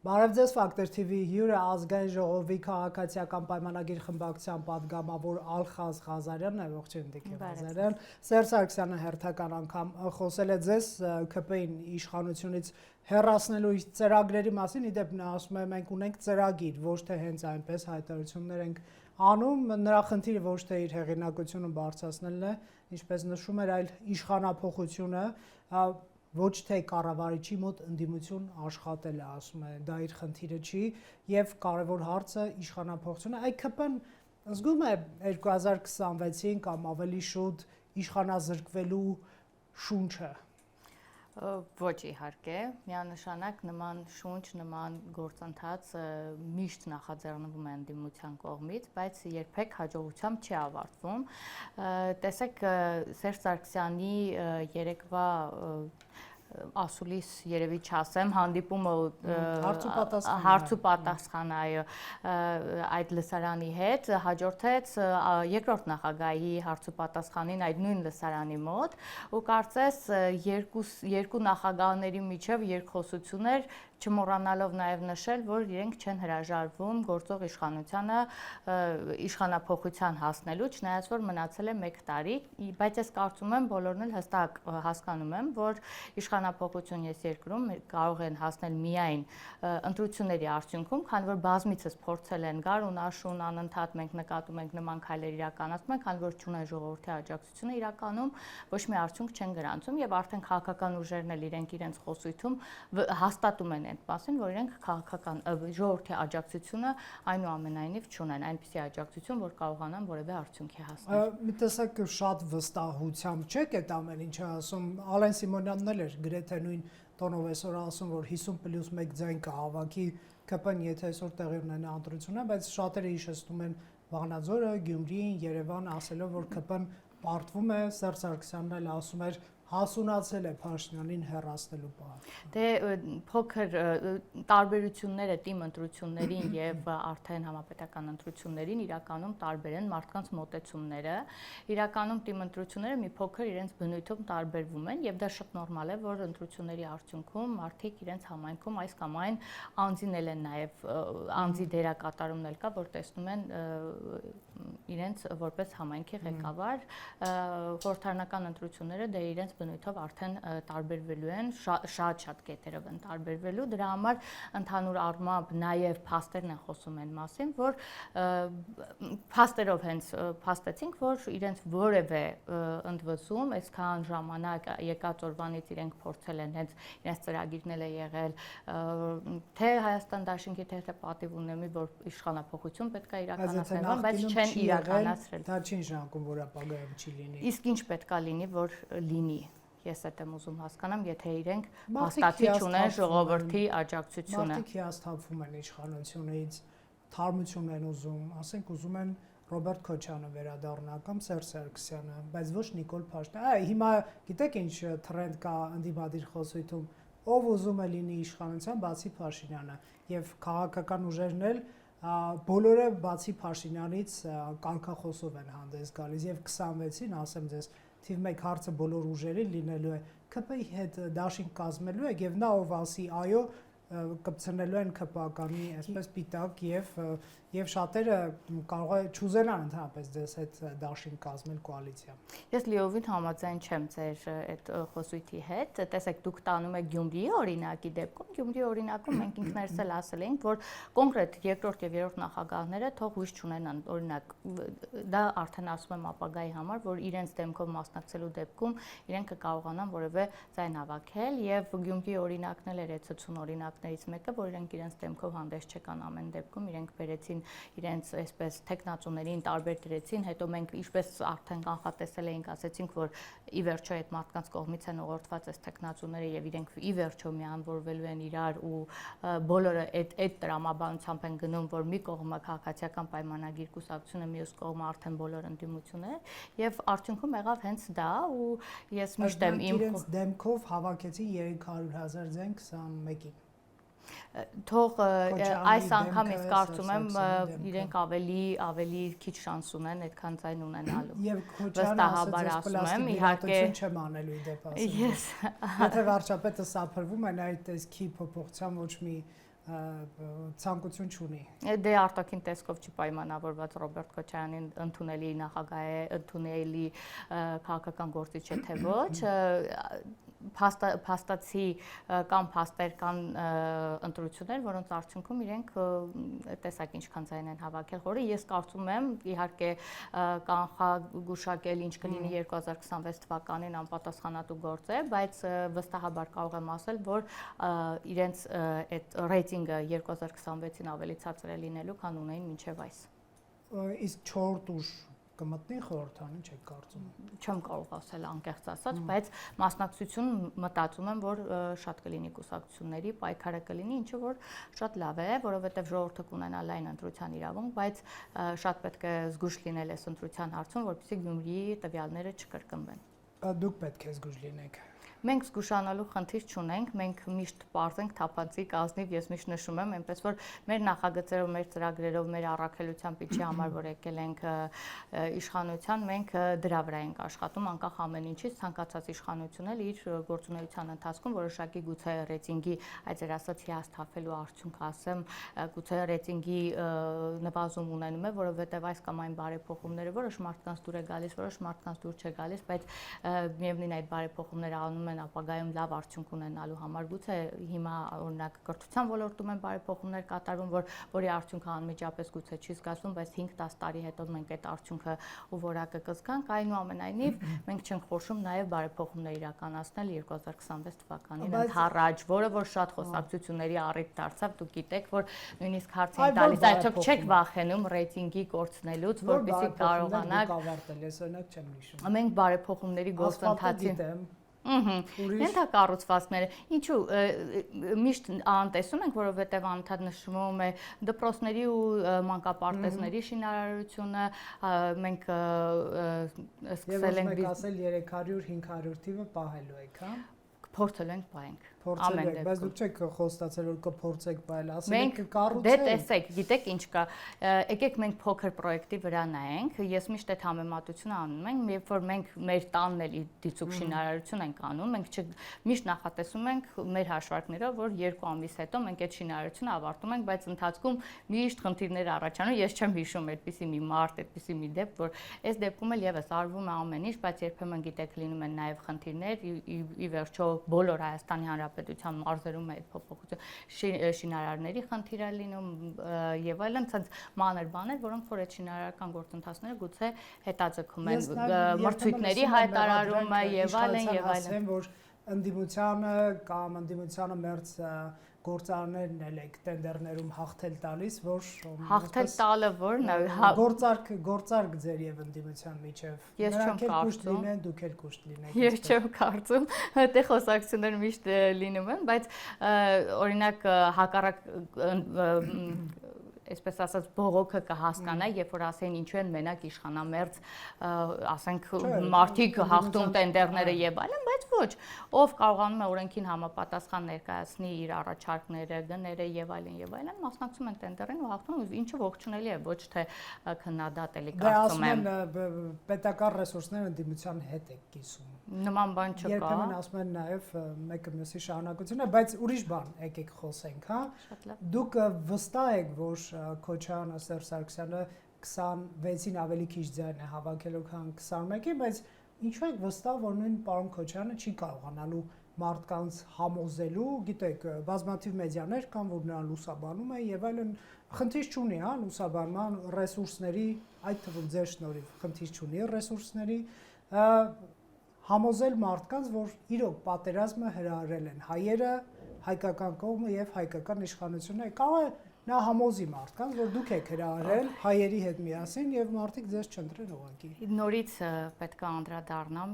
Բարև ձեզ Factor TV հյուրը ազգային ժողովի քաղաքացիական պայմանագիր խմբակցության պատգամավոր Ալխազ Ղազարյանն է, ողջույն Տիկին Ղազարյան։ Սերժ Սարգսյանը հերթական անգամ խոսել է ձեզ ԿՊ-ին իշխանությունից հեռացնելու ծրագրերի մասին, իդեպ նա ասում է մենք ունենք ծրագիր, ոչ թե հենց այնպես հայտարարություններ ենք անում, նրա խնդիրը ոչ թե իր հեղինակությունը բարձրացնելն է, ինչպես նշում էր, այլ իշխանափոխությունը ոչ թե կառավարիչի մոտ ընդդիմություն աշխատել է, ասում է, դա իր խնդիրը չի, եւ կարևոր հարցը իշխանափոխությունը, այդ ԿՊ-ն զգում է 2026-ին կամ ավելի շուտ իշխանազրկվելու շունչը։ Ոչ իհարկե, միանշանակ նման շունչ, նման գործընթաց միշտ նախաձեռնվում է ընդդիմության կողմից, բայց երբեք հաջողությամբ չի ավարտվում։ Տեսեք, Սերժ Սարգսյանի երեկվա ասուլիս երևի չասեմ, հանդիպումը հարց ու պատասխան այդ լսարանի հետ հաջորդեց երկրորդ նախագահի հարց ու պատասխանին այդ նույն լսարանի մոտ ու կարծես երկու նախագահների միջև երկխոսություններ չմոռանալով նաև նշել, որ իրենք չեն հրաժարվում գործող իշխանությանը իշխանափոխության հասնելու, չնայած որ մնացել է 1 տարի, բայց ես կարծում եմ բոլորն էլ հստակ հասկանում եմ, որ իշխանափոխություն ես երկրում կարող են հասնել միայն ընտրությունների արդյունքում, քանի որ բազմիցս փորձել են գարուն-աշուն անընդհատ մենք նկատում ենք նման քայլեր իրականացում են, քանի որ չունեն ժողովրդի աջակցությունը իրականում ոչ մի արդյունք չեն գրանցում եւ արդեն քաղաքական ուժերն էլ իրենց խոսույթում հաստատում են այդ մասին, որ իրենք քաղաքական ժողովրդի աջակցությունը այնուամենայնիվ չունեն, այնպիսի աջակցություն, որ կարողանան որևէ արդյունքի հասնել։ Մի տեսակ շատ վստահությամբ չեք այդ ամեն ինչը ասում, Ալեն Սիմոնյանն էլ էր գրեթե նույն տոնով այսօր ասում, որ 50+1 ձայն կհավաքի ԿՊ-ն, եթե այսօր տեղի ունենա ընտրությունը, բայց շատերը հիշեցնում են Վանաձորը, Գյումրին, Երևան, ասելով, որ ԿՊ-ն պարտվում է, Սերժ Սարգսյանն էլ ասում էր հասունացել է Փաշինյանին հեռացնելու պահը։ Դե փոքր տարբերությունները թիմ ընտրություններին եւ արդեն համապետական ընտրություններին իրականում տարբեր են մարդկանց մոտեցումները։ Իրականում թիմ ընտրությունները մի փոքր իրենց բնույթով տարբերվում են եւ դա շատ նորմալ է, որ ընտրությունների արդյունքում մարդիկ իրենց համայնքում այս կամ այն անձինել են նաեւ անձի դերակատարումն էլ կա, որ տեսնում են իրենց որպես համայնքի ղեկավար, խորհրդարանական ընտրությունները դե իրենց բնույթով արդեն տարբերվելու են, շատ կետերով են տարբերվելու, դրա համար ընդհանուր առմամբ նաև փաստերն են խոսում այն մասին, որ փաստերով հենց փաստեցինք, որ իրենց որևէ ընդվզում, այսքան ժամանակ եկած օրվանից իրենք փորձել են հենց իրենց ծրագիրն էլ է եղել, թե Հայաստան դաշինքի թե պատիվ ունեմի, որ իշխանափոխություն պետք է իրականացնեն, բայց չեն իրականացրել։ Դա չի նշանակում, որ ապագայում չի լինի։ Իսկ ինչ պետք է լինի, որ լինի։ Ես այդ եմ ուզում հասկանամ, եթե իրենք հաստատիչ ունեն ժողովրդի աջակցությունը։ Մարդիկ հիասթափվում են իշխանությունից, թարմություն են ուզում, ասենք ուզում են Ռոբերտ Քոչյանը վերադառնա կամ Սերժ Սարգսյանը, բայց ոչ Նիկոլ Փաշինյանը։ Հիմա գիտեք ինչ թրենդ կա ընդդիմադիր խոսույթում, ով ուզում է լինի իշխանության, բացի Փաշինյանը, եւ քաղաքական ուժերն էլ բոլորը բացի Փաշինյանից կարգախոսով են հանդես գալիս եւ 26-ին ասեմ ձեզ թիվ 1 հարցը բոլոր ուժերին լինելու է ԿՊ-ի հետ դաշինք կազմելու է եւ նա ով ասի այո կպցնելու են ԿՊ-ականի այսպես պիտակ եւ շատերը կարող է չուզենան ընդհանրապես դες այդ դաշինք կազմել կոալիցիա։ Ես լիովին համաձայն չեմ ձեր այդ խոսույթի հետ, տեսեք դուք տանում եք Գյումրիի օրինակի դեպքում, Գյումրիի օրինակում մենք ինքներս էլ ասել էինք, որ կոնկրետ երկրորդ եւ երրորդ նախագահները թող հույս չունենան, օրինակ դա արդեն ասում եմ ապագայի համար, որ իրենց դեմքով մասնակցելու դեպքում իրենք կկարողանան որևէ ձայն հավաքել եւ Գյումրիի օրինակն էլ էր էցուցուն օրինակներից մեկը, որ իրենք իրենց դեմքով հանդես չեկան ամեն դեպքում, իրենք բերեցին իրենց այսպես տեխնացուներին տարբեր դրեցին, հետո մենք ինչպես արդեն կանխատեսել էինք, ասեցինք, որ ի վերջո այդ մարդկանց կողմից են ուղղորդված այս տեխնացուները եւ իրենք ի վերջո միանվորվելու են իրար ու բոլորը այդ տրամաբանությամբ են գնում, որ մի կողմը քաղաքացիական պայմանագիր կուսակցությունը, մյուս կողմը արդեն բոլոր ընդդիմությունը եւ արդյունքում եղավ հենց դա ու ես միշտ եմ իմ դեմքով հավաքեցի 300,000 ձայն 21-ին։ Թող այս անգամ ես կարծում եմ իրենք ավելի քիչ շանս ունեն այդքան ձայն ունենալու։ Եվ Քոչյանը ասում եմ, իհարկե չեմ անելու իդեպ ասեմ։ Ես եթե վարչապետը սափրվում է այդ տեսքի փոփոխության ոչ մի ցանկություն չունի։ Դե արտաքին տեսքով չպայմանավորված Ռոբերտ Քոչարյանին ընդունելի նախագահ է, ընդունելի քաղաքական գործիչ է թե ոչ, փաստացի կամ փաստեր կան ընտրություններ, որոնց արդյունքում իրենք տեսակ ինչքան ձայն են հավաքել խորը։ Ես կարծում եմ, իհարկե կանխագուշակել ինչ կլինի 2026 թվականին անպատասխանատու գործ է, բայց վստահաբար կարող եմ ասել, որ իրենց այդ ռեյտինգը 2026-ին ավելի ցածր է լինելու, քան ունեին մինչև այս։ Իսկ 4 ուժ կմտնի խորհրդանին, չեք կարծում։ Չեմ կարող ասել անկեղծ ասած, բայց մասնակցություն մտածում եմ, որ շատ կլինի կուսակցությունների, պայքարը կլինի, ինչը որ շատ լավ է, որովհետև ժողովուրդը կունենա լայն ընտրության իրավունք, բայց շատ պետք է զգույշ լինել այս ընտրության հարցում, որպեսզի Գյումրիի տվյալները չկրկնվեն։ Դուք պետք է զգույշ լինեք։ Մենք զգուշանալու խնդիր չունենք, մենք միշտ պարզ ենք, թափանցիկ, ազնիվ, ես միշտ նշում եմ, այնպես որ մեր նախագծերով, մեր ծրագրերով, մեր առաքելության պիչի համար, որ եկել ենք իշխանության, մենք դրա վրա ենք աշխատում, անկախ ամեն ինչից, ցանկացած իշխանություն էլ իր գործունեության ընթացքում որոշակի գուցե ռեյտինգի, այդ ձեր ասած հիասթափելու արդյունք ասեմ, գուցե ռեյտինգի նվազում ունենում է, որովհետև այս կամ այն բարեփոխումները որոշ մարդկանց դուր է գալիս, որոշ մարդկանց դուր չէ գալիս, բայց միևնույն այդ բարեփոխումները անում են ապագայում լավ արդյունք ունենալու համար, գուցե հիմա օրինակ կրթության ոլորտում են բարեփոխումներ կատարվում, որի արդյունքը անմիջապես գուցե չի զգացվում, բայց 5-10 տարի հետո մենք այդ արդյունքը ու որակը կզգանք, այնուամենայնիվ մենք չենք խոշում նաև բարեփոխումներ իրականացնել 2026 թվականին ընդառաջ, որը որ շատ խոսակցությունների առիթ դարձավ, դուք գիտեք, որ նույնիսկ հարց են տալիս, այդօք չեք վախենում ռեյտինգի կորցնելուց, որպեսզի կարողանաք ավարտել, ես օրինակ չեմ հիշում։ Մենք բարեփոխումների գործընթացին Ենթակառուցվածքները, ինչու միշտ անտեսում ենք, որովհետև անդադ նշվում է դպրոցների ու մանկապարտեզների շինարարությունը, մենք սկսել ենք ասել 300-500 թիվը պահելու եք, հա? Փորձել ենք պահենք։ Փորձել եք, բայց դուք չեք խոստացել, որ կփորձեք պահել, ասել եք կառուցել։ Դե տեսեք, գիտեք ինչ կա, եկեք մենք փոքր պրոյեկտի վրա նայենք, ես միշտ այդ համեմատությունը անում եմ, երբ որ մենք մեր տանն էլ դիցուկ շինարարություն ենք անում, մենք միշտ նախատեսում ենք մեր հաշվարկներով, որ 2 ամիս հետո մենք այդ շինարարությունը ավարտում ենք, բայց ընթացքում միշտ խնդիրներ առաջանում, ես չեմ հիշում այդպիսի մի մարդ, այդպիսի մի դեպք, որ այս դեպքում էլ եւս արվում է ամեն ինչ, բայց երբեմն գիտեք լինում են նաեւ խնդիրներ, ի վերջո բոլոր Հայաստանի Հանրապետության մարզերում է այդ փոփոխություն շինարարների խնդիր է լինում եւ այլն, ցած մանր բաներ, որոնք որ այդ շինարարական գործընթացները գուցե հետաձգում են մրցույթների հայտարարումը եւ այլն եւ այլն։ Ասեմ, որ ընդդիմությանը կամ ընդդիմությանը մերձ գործարներն էլ եք տենդերներում հաղթել տալիս, որ հաղթել տալը որն է գործարք ձեր եւ ընդդիմության միջև։ Ես չեմ կարծում, դուք էլ կուշտ լինեք։ Ես չեմ կարծում, դե խոսակցություններ միշտ լինում են, բայց օրինակ հակառակ այսպես ասած բողոքը կհասկանա, երբ որ ասեն ինչու են մենակ իշխանամերձ, ասենք մարդիկ հաղթում տենդերները եւ այլն, բայց ոչ, ով կարողանում է օրենքին համապատասխան ներկայացնի իր առաջարկները, գները եւ այլն, մասնակցում են տենդերին ու հաղթում, ինչը ողջունելի է, ոչ թե քննադատելի կարծում եմ։ Պետական ռեսուրսները ընդդիմության հետ է կիսում։ Նման բան չկա։ Երբեմն ասում են նաև մեկը մյուսի շահանակությունը, բայց ուրիշ բան եկեք խոսենք, հա։ Դուք վստահ եք, որ Քոչարյանը, Սերժ Սարգսյանը 26-ին ավելի քիչ ձայն է հավաքելու, քան 21-ին, բայց ինչու եք վստահ, որ նույն պարոն Քոչարյանը չի կարողանալու մարդկանց համոզելու, գիտեք, բազմաթիվ մեդիաներ կան, որ նրան լուսաբանում է եւ այլն, խնդիր չունի, հա, լուսաբանման ռեսուրսների, այդ թվում ձեր շնորհիվ խնդիր չունի ռեսուրսների, համոզել մարդկանց, որ իրոք պատերազմը հրահրել են հայերը, հայկական կողմը եւ հայկական իշխանությունը, կարող է նա համոզի մարդկանց, որ դուք եք հրահրել հայերի հետ միասին եւ մարդիկ ձեզ չընտրեն ուղղակի։ Նորից պետք է անդրադառնամ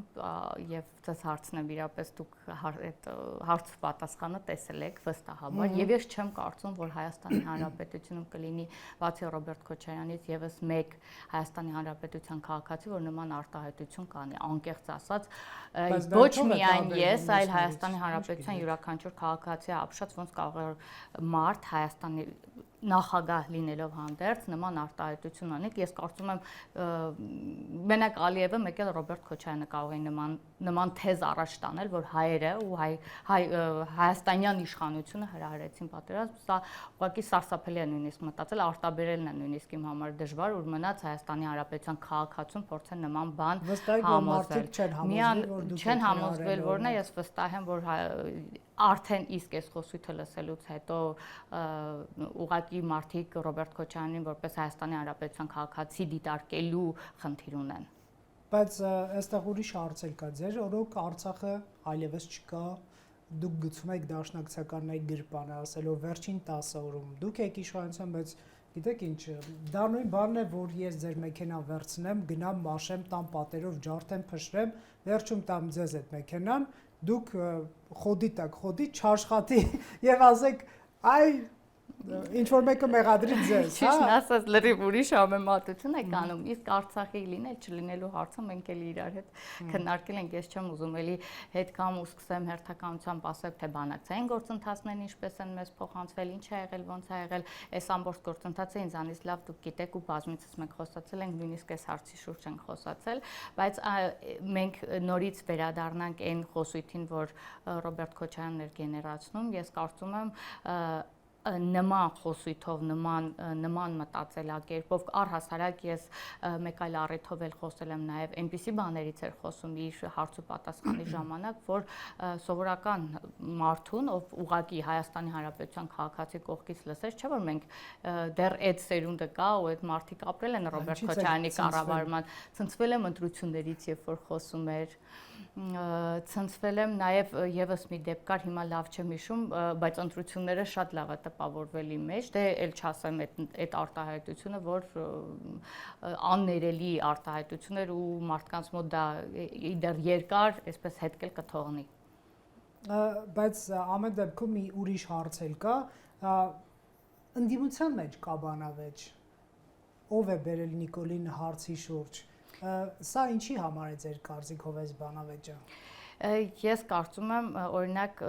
եւ ձեզ հարցնեմ, իրապես դուք այդ հարց պատասխանը տեսել եք վստահաբար եւ ես չեմ կարծում, որ Հայաստանի Հանրապետությունում կլինի բացի Ռոբերտ Քոչարյանից եւս մեկ Հայաստանի Հանրապետության քաղաքացի, որ նման արտահայտություն կանի, անկեղծ ասած, ոչ միայն ես, այլ Հայաստանի Հանրապետության յուրաքանչյուր քաղաքացի ապշած ոնց կարող է մարդ Հայաստանի նախագահ լինելով հանդերձ նման արտահայտություն անեք, ես կարծում եմ մենակ Ալիևը, մեկ էլ Ռոբերտ Քոչարյանը կարող են նման թեզ առաջ տանել, որ հայերը ու հայաստանյան իշխանությունը հրահրեցին պատերազմ, սա ուղղակի սարսափելի է նույնիսկ մտածել, արտաբերելն է նույնիսկ իմ համար դժվար, որ մնաց Հայաստանի Հանրապետության քաղաքացուն փորձեն նման բան համոզել։ Չեն համոզվել, որն է, ես վստահ եմ, որ արդեն իսկ այս խոսույթը լսելուց հետո ուղղակի մարդիկ Ռոբերտ Քոչարյանին որպես Հայաստանի Հանրապետության քաղաքացի դիտարկելու խնդիր ունեն։ Բայց այստեղ ուրիշ հարց էլ կա, ձեր օրոք Արցախը այլևս չկա, դուք գցում եք դաշնակցականների գրպանը, ասելով վերջին 10 օրում դուք եք իշխանության, բայց գիտեք ինչ, դա նույն բանն է, որ ես ձեր մեքենան վերցնեմ, գնամ մաշեմ, տամ պատերով ջարդեմ, փշրեմ, վերջում տամ ձեզ այդ մեքենան, դուք խոդի տակ, խոդի չաշխատի եւ ասեք, այ ինչ որ մեկը մեղադրի ձեզ, հա։ Ճիշտ ասած, լրիվ ուրիշ համեմատություն է կանում, իսկ Արցախի լինել չլինելու հարցը մենք էլ իրար հետ քննարկել ենք, ես չեմ ուզում էլի հետ կամ ու սկսեմ հերթականությամբ ասել, թե բանակցային գործընթացներն ինչպես են մեզ փոխանցվել, ինչ է եղել, ոնց է եղել, այս ամբողջ գործընթացը ինձանից լավ դուք գիտեք ու բազմիցս մենք խոսացել ենք, նույնիսկ այս հարցի շուրջ ենք խոսացել, բայց մենք նորից վերադառնանք այն խոսույթին, որ Ռոբերտ Քոչարյանն էր գեներացնում, ես կարծում եմ նման խոսույթով, նման մտածելակերպով առհասարակ ես մեկ այլ առիթով էլ խոսել եմ նաև այնպիսի բաներից էր խոսում իր հարց ու պատասխանի ժամանակ, որ սովորական մարդուն, ով ուղղակի Հայաստանի Հանրապետության քաղաքացի կողքից լսեց, չէ՞ որ մենք դեռ այդ սերունդը կա ու այդ մարդիկ ապրել են Ռոբերտ Քոչարյանի կառավարման, ցնցվել եմ ընտրություններից, երբ որ խոսում էր, ցնցվել եմ նաև եւս մի դեպք կար, հիմա լավ չեմ հիշում, բայց ընտրությունները շատ լավ է տպավորվել իմ մեջ, դե էլ չասեմ այդ արտահայտությունը, որ աններելի արտահայտություն էր ու մարդկանց մոտ դա դեռ երկար, այսպես հետքել կթողնի։ Բայց ամեն դեպքում մի ուրիշ հարց էլ կա, ընդդիմության մեջ կա բանավեճ, ով է բերել Նիկոլին հարցի շուրջ, սա ինչի համար է ձեր կարծիքով այս բանավեճը։ Ես կարծում եմ, օրինակ,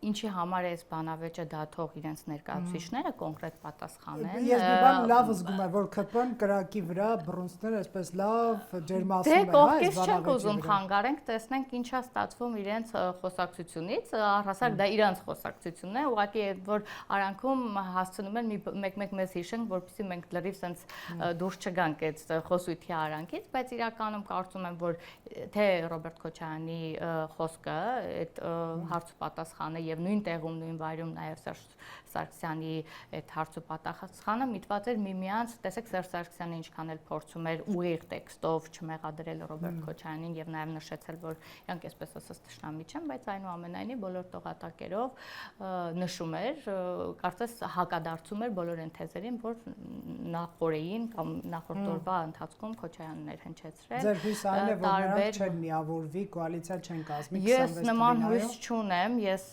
ինչի համար է այս բանավեճը դաթող իրենց ներկայացուցիչները կոնկրետ պատասխանեն։ Ես մի բան լավ զգում եմ, որ ԿՊ-ն կրակի վրա բռունցքները այսպես լավ ջերմացնում են, հա, այս բանավեճը։ Դե կողքից չենք ուզում խանգարենք, տեսնենք ինչա ստացվում իրենց խոսակցությունից, առհասարակ դա իրենց խոսակցությունն է, ուղղակի որ արանքում հասցնում են մեկ-մեկ մեզ հիշենք, որպեսզի մենք լրիվ sense դուրս չգանք այդ խոսույթի արանքից, բայց իրականում կարծում եմ, որ թե Ռոբերտ Քոչարյանի խոսքը, այդ հարց ու պատասխանը եւ նույն տեղում, նույն վայրում նաեւ Սերժ Սարգսյանի այդ հարց ու պատասխանը միտված էր միմյանց, տեսեք Սերժ Սարգսյանը ինչքան էլ փորձում էր ուղիղ տեքստով չմեղադրել Ռոբերտ Քոչարյանին եւ նաեւ նշեցել, որ իրանք այսպես ասած թշնամի չեն, բայց այնուամենայնիվ բոլոր տողատակերով նշում էր, կարծես հակադարձում էր բոլոր այն թեզերին, որ նախորդին կամ նախորդ օրվա ընթացքում Քոչարյանն էր հնչեցրել։ Ձեր հույսը այն է, որ նրանք չեն միավորվի, կոալիցիա չեն կազմի 26 Ես նման հույս չունեմ, ես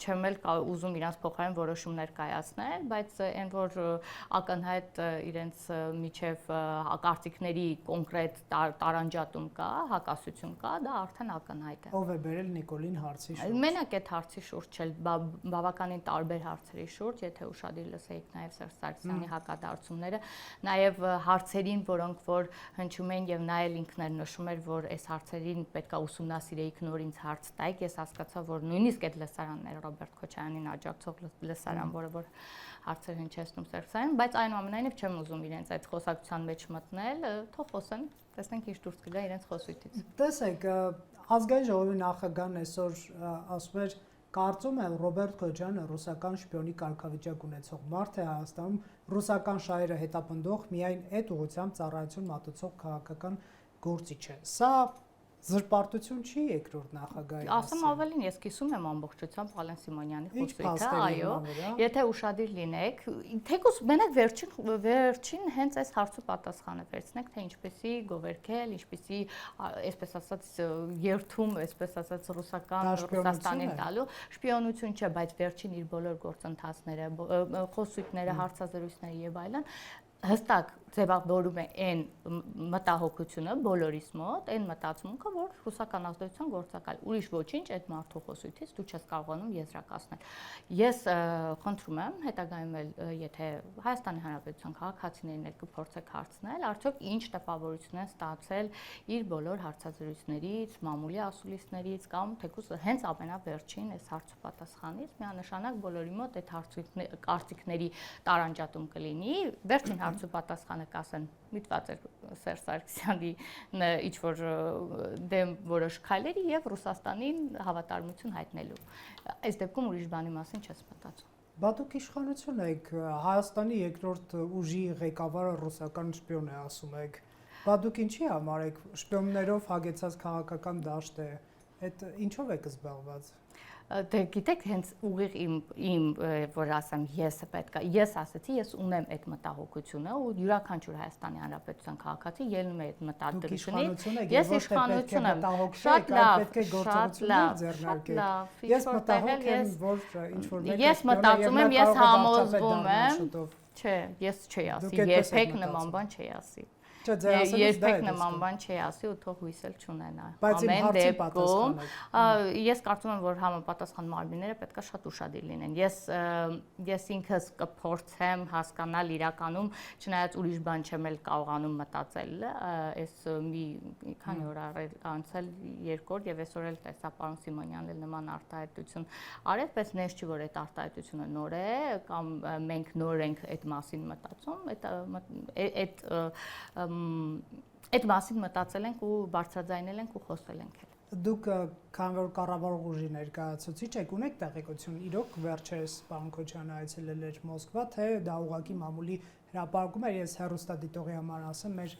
չեմ էլ ուզում իրանց փոխարեն որոշումներ կայացնել, բայց այն որ ակնհայտ իրենց միջև կարծիքների կոնկրետ տարանջատում կա, հակասություն կա, դա արդեն ակնհայտ է։ Ով է բերել Նիկոլին հարցի շուրջ։ Մենակ այդ հարցի շուրջ չէ, բավականին տարբեր հարցերի շուրջ, եթե ուշադիր լսեիք նաև Սերժ Սարգսյանի հակադարձումները, նաև հարցերին, որոնք որ հնչում են եւ նա էլ ինքն էր նշում էր, որ այս հարցերին պետք է ուսումնասիրեիք նոր ինձ հարց տայք, ես հասկացա, որ նույնիսկ այդ լսարանն էր Ռոբերտ Քոչարյանին աջակցող լսարան, որը որ հարցեր հնչեցնում Սերժյանին, բայց այնուամենայնիվ չեմ ուզում իրենց այդ խոսակցության մեջ մտնել, թող խոսեն, տեսնենք ինչ դուրս կգա իրենց խոսույթից։ Տեսեք, ազգային ժողովի նախագահն այսօր ասում էր, կարծում եմ Ռոբերտ Քոչարյանը ռուսական շպիոնի կարգավիճակ ունեցող մարդ է Հայաստանում, ռուսական շահերը հետապնդող միայն այդ ուղղությամբ ծառայություն մատուցող քաղաքական գործիչ է։ Սա զրպարտություն չի երկրորդ նախագահի։ Ասեմ ավելին, ես կիսում եմ ամբողջությամբ Ալեն Սիմոնյանի խոսույթը, այո, եթե ուշադիր լինեք, թեկուզ մենակ վերջին հենց այս հարց ու պատասխանը վերցնեք, թե ինչպեսի գովերքել, ինչպեսի, այսպես ասած, երթում, այսպես ասած, Ռուսաստանին տալու, շպիոնություն չէ, բայց վերջին իր բոլոր գործընթացները, խոսույթները, հարցազրույցները եւ այլն հստակ ձևավորում է այն մտահոգությունը բոլորիս մոտ, այն մտածմունքը, որ ռուսական ազդեցության գործակալ ուրիշ ոչինչ այդ մարդու խոսույթից դու չես կարողանում եզրակացնել։ Ես խնդրում եմ հետագայում էլ եթե Հայաստանի Հանրապետության քաղաքացիներին էլ կփորձեք հարցնել, արդյոք ինչ տպավորություն են ստացել իր բոլոր հարցազրույցներից, մամուլի ասուլիսներից կամ թեկուզ հենց ամենավերջին այս հարցու պատասխանից միանշանակ բոլորի մոտ այդ կարծիքների տարանջատում կլինի։ Վերջին հարցու պատասխանը կասեն միտված էր Սերժ Սարգսյանի ինչ որ դեմ որոշ քայլերի եւ Ռուսաստանին հավատարմություն հայտնելու։ Այս դեպքում ուրիշ բանի մասին չես մտածում։ Բա դուք իշխանություն եք, Հայաստանի երկրորդ ուժի ղեկավարը ռուսական շպիոն է, ասում եք։ Բա դուք ինչի համար եք շպիոններով հագեցած քաղաքական դաշտ է, այդ ինչով եք զբաղված։ Դե գիտեք, հենց ուղիղ իմ որ ասեմ, ես ասացի, ես ունեմ այդ մտահոգությունը ու յուրաքանչյուր Հայաստանի Հանրապետության քաղաքացի ելնում է այդ մտադրությունից։ Ես իշխանություն եմ, շատ լավ, ես մտահոգ եմ, որ ինչ որ մեկը ես մտածում եմ, ես համոզվում եմ, չէ, ես չի ասի, երբեք նման բան չի ասի։ Երբեք նման բան չի ասի ու թող հույս էլ չունենա։ Ամեն դեպքում ես կարծում եմ, որ համապատասխան մարմինները պետք է շատ ուշադիր լինեն։ Ես ինքս կփորձեմ հասկանալ իրականում, չնայած ուրիշ բան չեմ էլ կարողանում մտածել, այս մի քանի օր անցել 2 օր եւ այսօր էլ տեսա պարոն Սիմոնյանն էլ նման արտահայտություն արեց, բայց նես չի որ այդ արտահայտությունը նոր է կամ մենք նոր ենք այդ մասին մտածում, այդ մասին մտածել ենք ու բարձրաձայնել ենք ու խոսել ենք էլ։ Դուք քան որ կառավարող ուժի ներկայացուցիչ եք, ունեք տեղեկություն, իրոք վերջերս պարոն Քոչյանը այցելել էր Մոսկվա, թե դա ուղղակի մամուլի հրապարակում էր, ես հեռուստադիտողի համար ասեմ, մեր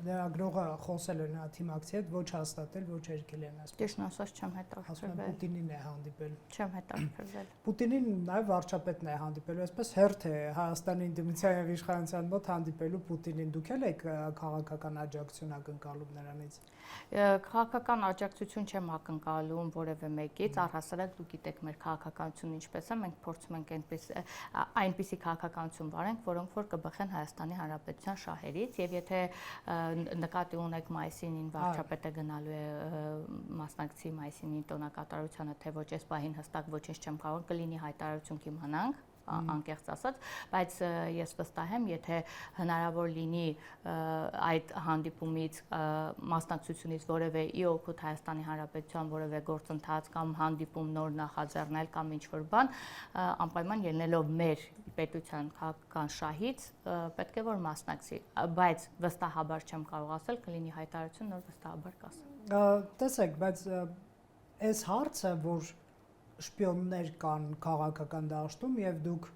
լրագրողը խոսել էր նրա թիմակցի հետ, ոչ հաստատել, ոչ երկել են ասում։ Ճիշտն ասած չեմ հետաքրքրվել։ Պուտինին է հանդիպել։ Չեմ հետաքրքրվել։ Պուտինին նաև վարչապետն է հանդիպելու, այսպես հերթ է Հայաստանի ինդեմնիացիա եւ իշխանության մոտ հանդիպելու Պուտինին։ Դուք էլ եք քաղաքական աջակցություն ակնկալում նրանից։ Քաղաքական աջակցություն չեմ ակնկալում որևէ մեկից, առհասարակ դուք գիտեք մեր քաղաքականությունը ինչպես է, մենք փորձում ենք այնպիսի քաղաքականություն վարենք, որոնք որ կբխեն Հայաստանի Հանրապետության շահերից եւ եթե նկատի ունեք մայիսին վարչապետը գնալու է մասնակցի մայիսին տոնակատարությանը, թե ոչ այս պահին հստակ ոչինչ չեմ կարող, կլինի հայտարարություն կիմանանք անկեղծ ասած, բայց ես վստահ եմ, եթե հնարավոր լինի այդ հանդիպումից մասնակցությունից որևէ ի օգուտ Հայաստանի Հանրապետության որևէ գործընթաց կամ հանդիպում նոր նախաձեռնել կամ ինչ-որ բան, անպայման ելնելով մեր պետության քաղաքական շահից պետք է որ մասնակցի, բայց վստահաբար չեմ կարող ասել, կլինի հայտարարություն, նոր վստահաբար կասեմ։ Տեսեք, բայց այս հարցը, որ շպիոններ կան քաղաքական դաշտում եւ դուք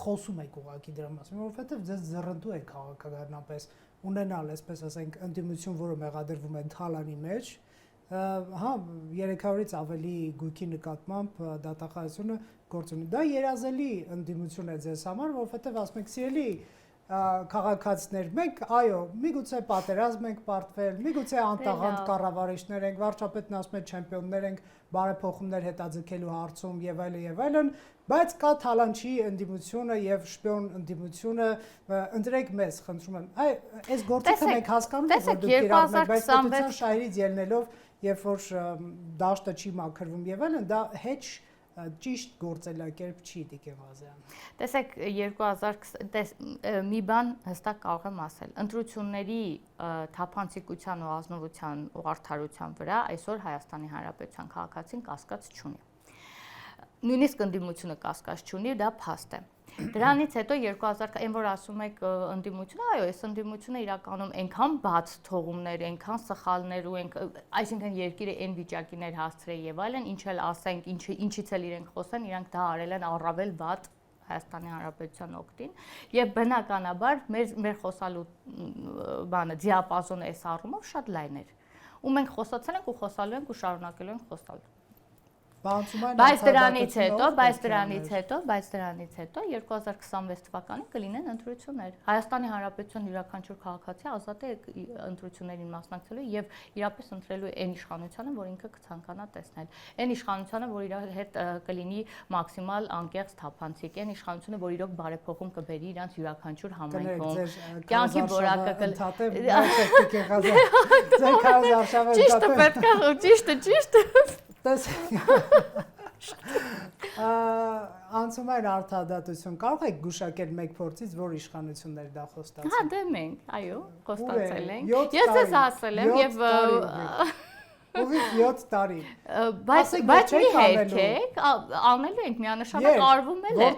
խոսում եք ուղղակի դրա մասին, որովհետեւ ձեզ զռնտու է քաղաքականապես ունենալ, այսպես ասենք, ընդդիմություն, որը մեղադրվում է թալանի մեջ, հա 300-ից ավելի գույքի նկատմամբ դատախազությունը գործ ունի։ Դա երազելի ընդդիմություն է ձեզ համար, որովհետեւ ասում եք, սիրելի քաղաքացիներ, մենք այո, միգուցե պատերազմ ենք պարտվել, միգուցե անտաղանդ կառավարիչներ ենք, վարչապետն ասում է չեմպիոններ ենք բարեփոխումներ հետաձգելու հարցում եւ այլն, բայց կա թալանչի ընդդիմությունը եւ շպիոն ընդդիմությունը, ընտրեք մեզ, խնդրում եմ։ Այս գործիքը մենք հասկանում ենք, որ դուք իրավունք եք, բայց պետության շահերից ելնելով, երբ որ դաշտը չի մաքրվում եւ այլն, դա հեչ ճիշտ գործելակերպ չի Տիկին Ղազարյան։ Տեսեք 2020 մի բան հստակ կարող եմ ասել։ Ընտրությունների թափանցիկության ու ազնվության ու արդարության վրա այսօր Հայաստանի Հանրապետության քաղաքացին կասկած չունի։ Նույնիսկ ընդդիմությունը կասկած չունի, դա փաստ է։ Դրանից հետո 2000 այն որ ասում եք ընդդիմությունը, այո, այս ընդդիմությունը իրականում այնքան բաց թողումներ, այնքան սխալներ ու այսինքն երկիրը այն վիճակիներ հասցրել եւ այլն, ինչ էլ ասենք, ինչից էլ իրենք խոսեն, իրանք դա արել են առավել վատ Հայաստանի Հանրապետության օգտին եւ բնականաբար մեր խոսալու բանը դիապազոնը այս առումով շատ լայն էր։ Ու մենք խոսացել ենք ու խոսալու ենք ու շարունակելու ենք խոսալ։ Բայց դրանից հետո 2026 թվականին կլինեն ընտրություններ։ Հայաստանի Հանրապետության յուրաքանչյուր քաղաքացի ազատ է ընտրություններին մասնակցելու եւ իրապես ընտրելու այն իշխանությանը, որ ինքը կցանկանա տեսնել։ Այն իշխանությանը, որ իր հետ կլինի մաքսիմալ անկեղծ թափանցիկ, այն իշխանությունը, որ իրոք բարեփոխում կբերի իրանց յուրաքանչյուր համայնքում։ Կյանքի որակը Ճիշտ։ Անցում այն արդարադատություն կարող եք գուշակել մեկ փորձից, որ իշխանություններ դա խոստացել։ Հա, դե մենք, այո, խոստացել ենք։ Ես ես ասել եմ եւ Ուղիղ 7 տարի։ Բայց մի հերքեք, անելու ենք միանշանակ արվում էլ է։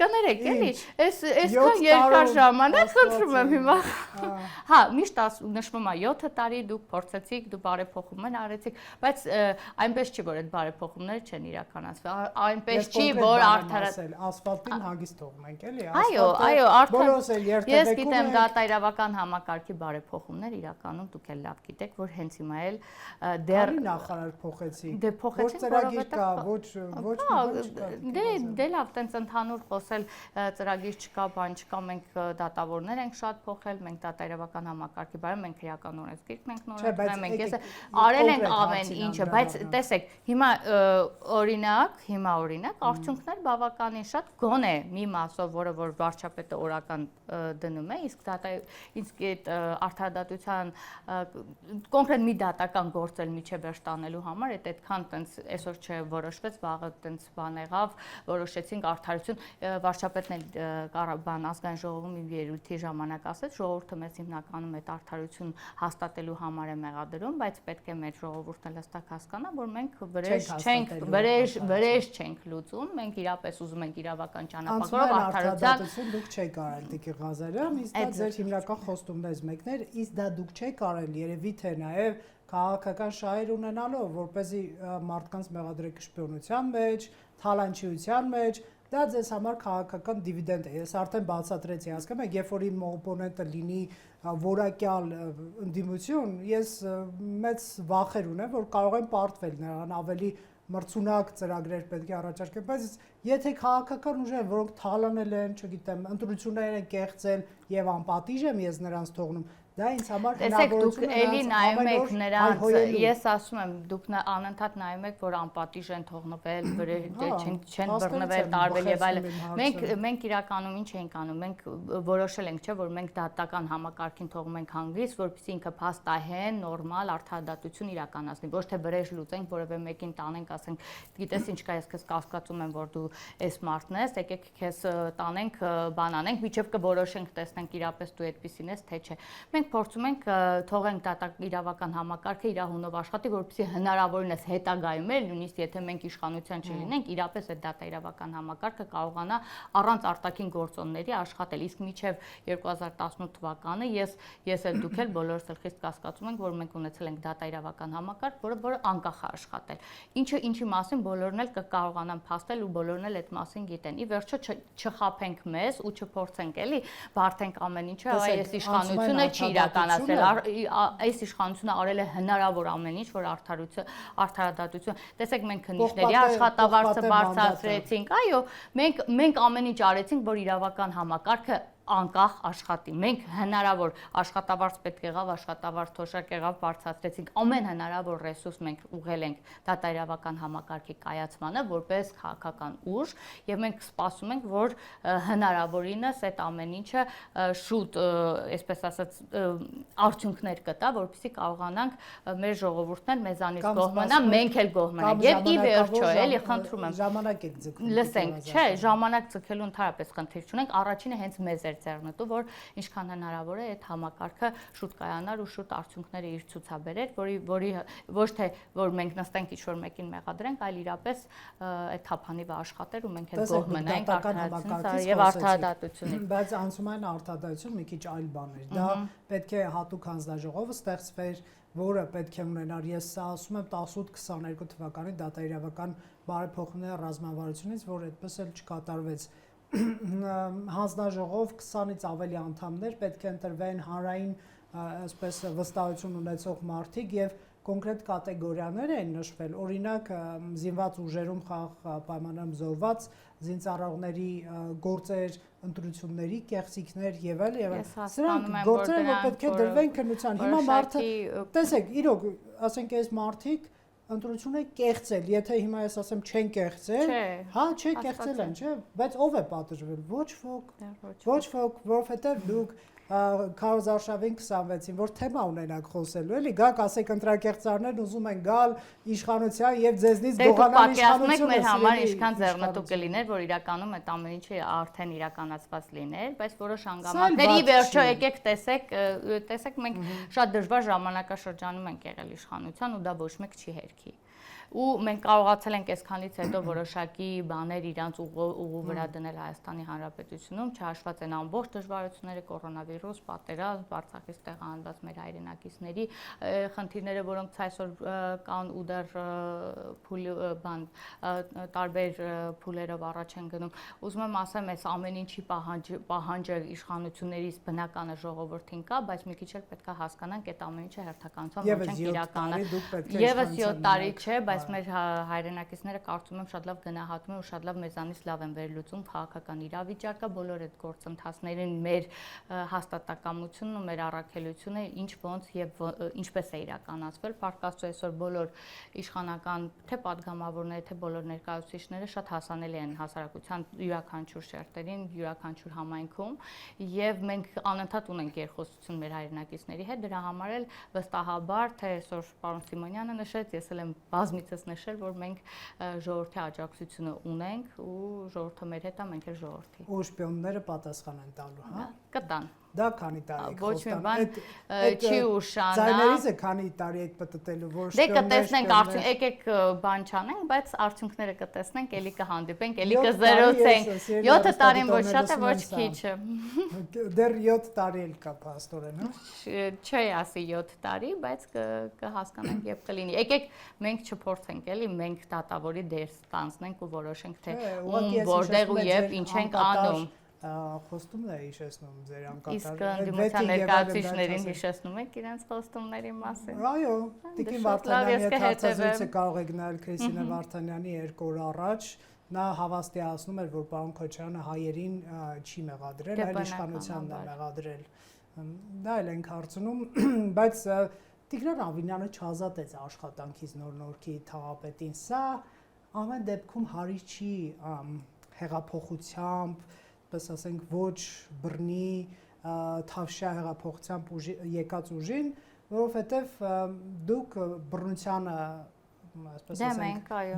Կներեք, էլի, այսքան երկար ժամանակ խնդրում եմ հիմա։ Հա, միշտ նշվում է 7 տարի դուք փորձեցիք, դու բարեփոխումներ արեցիք, բայց այնպես չի, որ այդ բարեփոխումները չեն իրականացվել։ Այնպես չի, որ արդարացել ասֆալտին հագիստ թողնենք, էլի, այո, բոլորս էլ երթևեկում ես գիտեմ դատայրավական համակարգի բարեփոխումներ իրականում դուք էլ լավ գիտեք, որ հենց հիմա էլ դեռ նախարար փոխեցի։ Դե փոխեցին, ծրագիր կա, ոչ դե լավ, տենց ընդհանուր խոսել ծրագիր չկա, բան չկա, մենք դատավորներ ենք շատ փոխել, մենք դատայրավական համակարգի բարը, մենք քրեական օրենսգիրքն ենք նորոգել, մենք ես արել ենք ամեն ինչը, բայց տեսեք, հիմա օրինակ արդյունքներ բավականին շատ գոնե մի մասով, որը որ վարչապետը օրական դնում է, իսկ այդ արդարադատության կոնկրետ մի դատական գործ միջև վերջ տանելու համար այդքան տենց այսօր չորոշվեց, վաղը տենց բան եղավ, որոշեցինք արդարություն, վարչապետն էլ բան ազգային ժողովում իր ելույթի ժամանակ ասեց, ժողովուրդը մեզ հիմնականում այդ արդարություն հաստատելու համար է մեղադրում, բայց պետք է մեր ժողովուրդը հստակ հասկանա, որ մենք վրեժ չենք լուծում, մենք իրապես ուզում ենք իրավական ճանապարհով արդարության դուք չեք արել Տիկի Ղազարյան, իսկ դա ձեր հիմնական խոստումներից մեկն էր, իսկ դա դուք չեք արել, երևի թե նաև քաղաքական շահեր ունենալով, որպեսզի մարդկանց մեղադրեք շպիոնության մեջ, թալանչիության մեջ, դա ձեզ համար քաղաքական դիվիդենդ է։ Ես արդեն բացատրեցի, հասկանում եք, երբ որ իմ օպոնենտը լինի որակյալ ընդդիմություն, ես մեծ վախեր ունեմ, որ կարող եմ պարտվել նրան ավելի մրցունակ ծրագրեր պետք է առաջարկել, բայց եթե քաղաքական ուժեր, որոնք թալանել են, չգիտեմ, ընտրություններ են կեղծել եւ անպատիժ եմ ես նրանց թողնում, դա ինձ համար հնարավորություն է էլի նայում եք նրանց, ես ասում եմ, դուք անընդհատ նայում եք, որ անպատիժ են թողնվել, չեն բռնվել, տարվել եւ այլն։ Մենք իրականում ինչ ենք անում, մենք որոշել ենք, չէ, որ մենք դատական համակարգին թողում ենք հանգիստ, որպեսզի ինքը փաստահեն, նորմալ արդարադատություն իրականացնի, ոչ թե վրեժ լուծենք, որևէ մեկին տանենք, ասենք, գիտես ինչ կա, ես քեզ կասկածում եմ, որ դու այս մարդն ես, եկեք քեզ տանենք, բան անենք, միջև կորոշենք, տեսնենք իրապես դու այդպեսին ես, թե չէ։ Մենք փորձում ենք թողենք իրավական համակարգը իր հունով աշխատի, որպեսզի հնարավորինս հետագայում էլ նույնիսկ եթե մենք իշխանության չլինենք, իրապես այդ դատաիրավական համակարգը կարողանա առանց արտաքին գործոնների աշխատել։ Իսկ մինչև 2018 թվականը ես էլ դուք էլ բոլորս էլ խիստ կասկածում ենք, որ մենք ունեցել ենք դատաիրավական համակարգ, որը անկախ է աշխատել։ Ինչի մասին բոլորն էլ կկարողանան փաստել ու բոլորն էլ այդ մասին գիտեն։ Ի վերջո չխաբենք մեզ ու չփորձենք էլի բարթենք ամեն ինչը, այս իշխանությունը չի իրականացրել, այս իշխանությունը արել է հնարավոր ամեն ինչ, որ արդարադատություն, տեսեք մենք քննիչների աշխատավարձը բարձրացրեցինք, այո, մենք ամեն ինչ արեցինք, որ իրավական համակարգը անկախ աշխատի։ Մենք հնարավոր աշխատավարձ պետք եղավ, աշխատավարձ թոշակ եղավ, բարձրացրեցինք, ամեն հնարավոր ռեսուրս մենք ուղղել ենք դատաիրավական համակարգի կայացմանը որպես քաղաքական ուժ եւ մենք սպասում ենք, որ հնարավորինս այդ ամեն ինչը շուտ, այսպես ասած, արդյունքներ կտա, որպեսզի կարողանանք մեր ժողովուրդն էլ մեզանից գոհմանա, մենք էլ գոհմանանք։ Եվ ի վերջո, էլի խնդրում եմ, ժամանակ եք ձգում։ Լսենք, չէ, ժամանակ ձգելու ընդհանրապես խնդիր չունենք, առաջինը հենց մեզ ձեռնտու, որ ինչքան հնարավոր է այդ համակարգը շուտ կայանար ու շուտ արդյունքները իր ցուցաբերեր, որի ոչ թե որ մենք նստենք ինչ-որ մեկին մեղադրենք, այլ իրապես այդ թափանիվը աշխատեր ու մենք էլ գոհ մնայինք արդարադատությունից եւ արդարադատությունից։ Բայց անցումային արդարադատություն մի քիչ այլ բան է։ Դա պետք է հատուկ հանձնաժողովը ստեղծվեր, որը պետք է ունենար, ես սա ասում եմ 18-22 թվականի դատաիրավական բարեփոխումների ռազմավարությունից, որ այդպես էլ չկատարվեց։ Հանձնաժողով 20-ից ավելի անդամներ պետք է ընտրվեն հանրային այսպես վստահություն ունեցող մարդիկ եւ կոնկրետ կատեգորիաներ են նշվել, օրինակ զինված ուժերում խաղաղ պայմաններում զոհված զինծառայողների գործեր, ընտրությունների կեղծիքներ եւ այլ։ Սրանք գործեր, որ պետք է դրվեն քննության։ Հիմա մարդը, տեսեք, իրոք, ասենք այս մարդիկ ընտրությունը կեղծել, եթե հիմա ես ասեմ չեն կեղծել, հա, չէ, կեղծել են, չէ, բայց ով է պատժվել, ոչ ոք, որովհետև դուք Քարոզարշավին 26-ին, որ թեմա ունենակ խոսելու, էլի, գաք ասեք ընտրակեղծարներն ուզում են գալ իշխանության եւ ձեզնից գողանալ իշխանությունը։ Մեր համար ինչքան ձեռնտու կլիներ, որ իրականում այդ ամեն ինչը արդեն իրականացված լիներ, բայց որոշ հանգամանքների վերջո եկեք տեսեք մենք շատ դժվար ժամանակաշրջանում ենք եղել իշխանության ու դա ոչ մեկ չի հերքի։ Ու մենք կարողացել ենք այսքանից հետո որոշակի բաներ իրանց ուղու վրա դնել Հայաստանի Հանրապետությունում, չհաշված են ամբողջ դժվարությունները, կորոնավիրուս, պատերազմ, Արցախից տեղահանված մեր հայրենակիցների խնդիրները, որոնք այսօր կան ու դեռ տարբեր փուլերով առաջ են գնում։ Ուզում եմ ասեմ, այս ամեն ինչի պահանջը իշխանություններից բնականը ժողովրդին կա, բայց մի քիչ էլ պետք է հասկանանք այդ ամեն ինչը հերթականությամբ ոչ ենք իրականացնում։ Եվս 7 տարի չէ, բայց մեր հայրենակիցները կարծում եմ շատ լավ գնահատում են ու շատ լավ մեզանից լավ են վերլուծում քաղաքական իրավիճակը, բոլոր այդ գործընթացներին մեր հաստատակամությունն ու մեր առաքելությունը ինչ ոնց եւ ինչպես է իրականացվել։ Փառք Աստծո, այսօր բոլոր իշխանական թե падգամավորները, թե բոլոր ներկայացուցիչները շատ հասանելի են հասարակության յուրաքանչյուր շերտերին, յուրաքանչյուր համայնքում եւ մենք անընդհատ ունենք երկխոսություն մեր հայրենակիցների հետ, դրա համար էլ վստահաբար, թե այսօր պարոն Սիմոնյանը նշեց, ես էլ եմ բազմիցս նշել, որ մենք ժողովրդի աջակցությունը ունենք ու ժողովուրդը մեր հետ է, մենք էլ ժողովրդի։ Ու շպիոնները պատասխան են տալու, հա։ Կտան։ Դա քանի տարի է ոչ մի բան չի ուշանա։ Ձայներից է քանի տարի եք պատտելու, որ դե կտեսնենք արդյունք, եկեք բան չանենք, բայց արդյունքները կտեսնենք, էլի կհանդիպենք, էլի կզերոցենք։ 7 տարին ոչ շատ է, ոչ քիչ է։ Դեռ 7 տարի էլ կա փաստորեն, հա։ Չի ասի 7 տարի, բայց կհասկանանք եւ կլինի։ Եկեք մենք չփորձենք, էլի, մենք դատավորի դեր ստանձնենք ու որոշենք, թե որտեղ ու եւ ինչ ենք անում։ Խոստումն է հիշեցնում ձեր անկատար։ Իսկ ընդդիմության ներկայացուցիչներին հիշեցնում եք իրենց խոստումների մասին։ Այո, Տիկին Վարդանյանի հետ հարցազրույցը կարող եք նայել Քրիստինե Վարդանյանի 2 օր առաջ։ Նա հավաստիացնում էր, որ պարոն Քոչարյանը հայերին չի մեղադրել, այլ իշխանությանն է մեղադրել։ Դա էլ ենք հարցնում, բայց Տիգրան Ավինյանը չազատեց աշխատանքից նոր-նորքի թաղապետին։ Սա ամեն դեպքում հարի չի հեղափոխությամբ, պես ասենք, ոչ բռնի թավշյա հեղափոխությամբ եկած ուժին, որովհետև դուք բռնությանը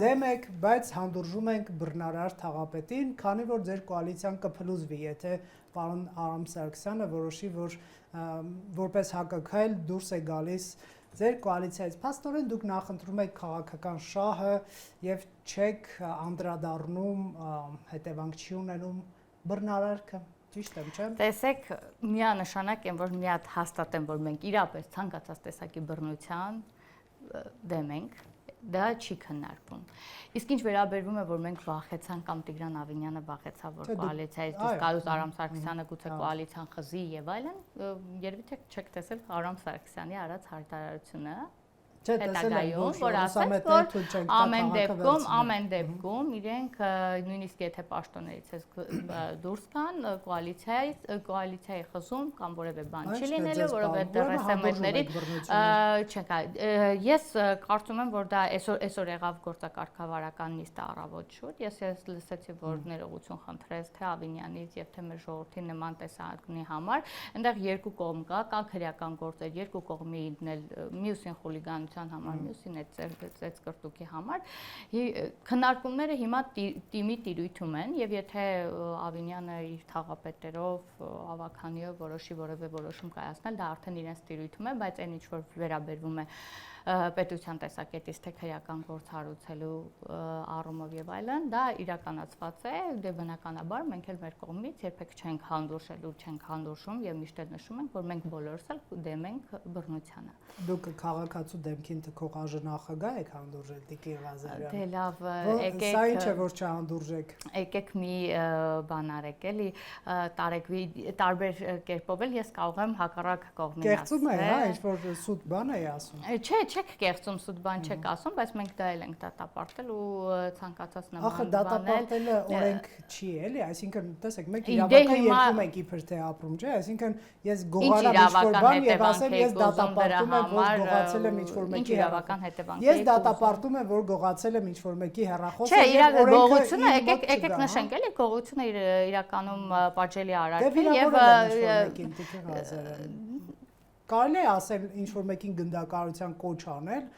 դեմ եք, բայց հանդուրժում ենք բռնարար թաղապետին, քանի որ ձեր կոալիցիան կփլուզվի, եթե պարոն Արամ Սարգսյանը որոշի, որ որպես ՀԿՔ դուրս է գալիս ձեր կոալիցիայից։ Փաստորեն դուք նախընտրում եք քաղաքական շահը եւ չեք անդրադառնում, հետևանք չի ունենում բռնարարքը, ճիշտ եմ, չէ՞։ Տեսեք, միանշանակ եմ, որ մի հատ հաստատեմ, որ մենք իրապես ցանկացած տեսակի բռնության դեմ ենք, դա չի քննարկվում։ Իսկ ինչ վերաբերվում է, որ մենք վախեցանք կամ Տիգրան Ավինյանը վախեցավ, որ կոալիցիայից դուրս գալուց Արամ Սարգսյանը գուցե կոալիցիան խզի եւ այլն, երևի թե չեք տեսել Արամ Սարգսյանի արած հայտարարությունը, հետագայում, որ ասենք, որ ամեն դեպքում իրենք նույնիսկ եթե պաշտոններից դուրս գան, կոալիցիայի խզում կամ որևէ բան չի լինելու, որովհետև ՌՍՄ-ներից չկա։ Ես կարծում եմ, որ դա այսօր եղավ գործակարգավարական նիստը առավոտ շուտ, ես լսեցի, որ ներողություն խնդրեց թե Ավինյանից եւ թե մեր ժողովրդի նման տեսանկյունի համար, այնտեղ երկու կողմ կա քրեական գործեր, երկու կողմին էլ մյուսին խուլիգանություն համար, մյուսին այդ ծեծկրտուկի համար, քննարկումները հիմա թիմի տիրույթում են եւ եթե Ավինյանը իր թաղապետերով, ավականիով որոշի որևէ որոշում կայացնել, դա արդեն իրենց տիրույթում է, բայց այն ինչ որ վերաբերվում է պետության տեսակետից թե քրեական գործ հարուցելու առումով եւ այլն, դա իրականացված է, դե բնականաբար մենք էլ մեր կողմից երբեք չենք հանդուրժել ու չենք հանդուրժում եւ միշտ էլ նշում ենք, որ մենք բոլորս էլ դեմ ենք բռնությանը։ Դուք քաղաքացու դեմքին թքող աժնախագահ եք հանդուրժել Տիկին Ղազարյան։ Դե լավ, եկեք։ Սա ինչ է որ չհանդուրժեք։ Եկեք մի բան արեք, էլի, տարեկվի տարբեր կերպով էլ ես կարող եմ հակառակ կողմին ասել։ Կեղծում է, հա, ինչ որ սուտ բան է ասում։ Չէ, չեք կեղծում, սուտ բան չեք ասում, բայց մենք դա էլ ենք դատապարտել ու ցանկացած նման Ախր դատապարտելը օրենք չի, էլի, այսինքն տեսեք, մենք իրավական երկրում ենք իբր թե ապրում, չէ՞, այսինքն ես գողանամ ինչ-որ բան եւ ասեմ ես դատապարտում եմ, որ գողացել եմ ինչ-որ մեկի իրավական հետևանք։ Ես դատապարտում եմ, որ գողացել եմ ինչ-որ մեկի հեռախոսը։ Չէ, գողությունը, եկեք նշենք, էլի, գողությունը իրականում պատժելի արարք է եւ Կարելի է ասել ինչ-որ մեկին գնդակարության կոչ անել,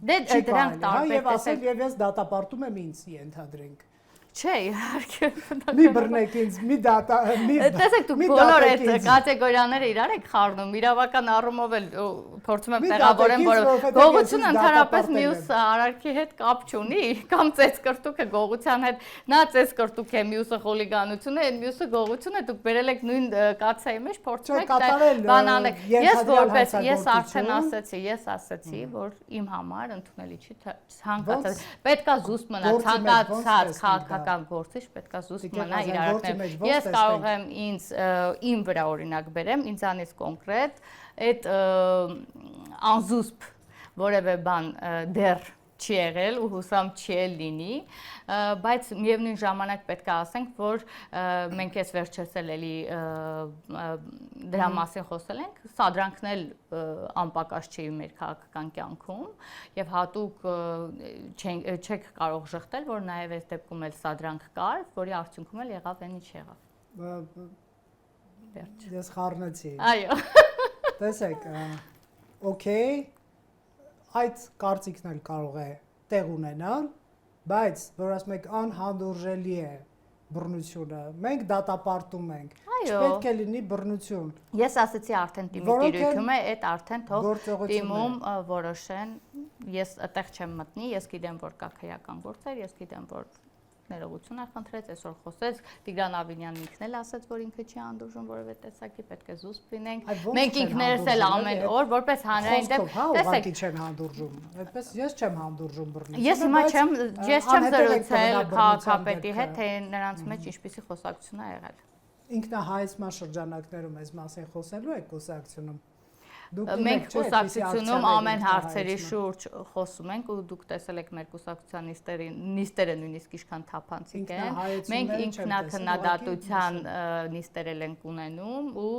դե դրանք տարբեր եւ ասել եւ ես դատապարտում եմ ինձ ենթադրենք։ Չէ, իհարկե։ Մի բռնեք ինձ, մի դատա, մի տեսեք դուք բոլոր այդ կատեգորիաները իրար եք խառնում, իրավական առումով էլ փորձում եմ տեղավորեմ, որ գողությունը ընդհանրապես մյուս արարքի հետ կապ չունի, կամ ծեծկրտուկը գողության հետ, նա ծեծկրտուկ է, մյուսը խոլիգանություն է, մյուսը գողություն է, դուք բերել եք նույն կացայի մեջ, փորձում եք բան անել։ Ես արդեն ասեցի, որ իմ համար ընդունելի չի ցանկացած։ Պետքա զուսպ մնա ցանկացած քաղաքական գործիչ պետքա զուսպ մնա իր արարքներում։ Ես կարող եմ իմ վրա օրինակ բերեմ, ինձանից կոնկրետ այդ անզուսպ որևէ բան դեռ չի եղել ու հուսամ չի էլ լինի, բայց միևնույն ժամանակ պետք է ասենք, որ մենք այս վերջերս էլի դրա մասին խոսել ենք, սադրանքն էլ անպակաս չի մեր քաղաքական կյանքում եւ հատուկ չեք կարող ժխտել, որ նաեւ այս դեպքում էլ սադրանք կար, որի արդյունքում էլ եղավ այն ինչ եղավ։ Ես խառնեցի։ Այո։ Տեսեք, օքեյ, այդ կարծիքն էլ կարող է տեղ ունենալ, բայց որ ասում եք անհանդուրժելի է բռնությունը, մենք դատապարտում ենք, չպետք է լինի բռնություն։ Ես ասացի արդեն թիմի տիրույթում է, այդ արդեն թող թիմում որոշեն, ես այդտեղ չեմ մտնի, ես գիտեմ, որ կա քրեական գործեր, ես գիտեմ, որ ներողություն է խնդրեց, այսօր խոսեց, Տիգրան Ավինյանն ինքն էլ ասաց, որ ինքը չի հանդուրժում որևէ տեսակի, պետք է զուսպ լինենք։ Մենք ինքներս էլ ամեն օր որպես հանրային դեպք, տեսեք, չեն հանդուրժում։ Այդպես ես չեմ հանդուրժում բռնություն։ Ես հիմա չեմ զրուցել քաղաքապետի հետ, թե նրանց մեջ ինչպիսի խոսակցություն է եղել։ Ինքնահայեցման շրջանակներում այս մասին խոսելու եք կուսակցությունում։ Մենք կուսակցությունում ամեն հարցերի շուրջ խոսում ենք ու դուք տեսել եք մեր կուսակցության նիստերը նույնիսկ ինչքան թափանցիկ են։ Մենք ինքնակնդատության նիստեր ենք ունենում ու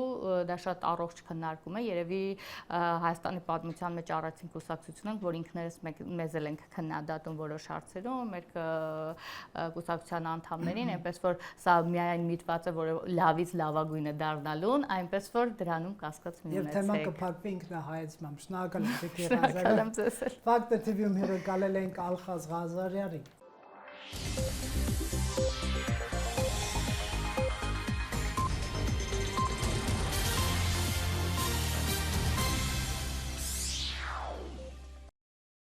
դա շատ առողջ քննարկում է։ Երևի Հայաստանի պատմության մեջ առաջին կուսակցությունն ենք, որ ինքներս մեզ էլ ենք քննադատում որոշ հարցերում, մեր կուսակցության անդամներին, այնպես որ սա միայն միտված է, որ լավից լավագույնը դառնալուն, այնպես որ դրանում կասկած մի ունեցեք։ Ինքնահայեցմամբ շնորհակալ եմ Տիկի Ղազարյան։ Ֆակտը TV-ում հյուրընկալել ենք Ալխազ Ղազարյանին։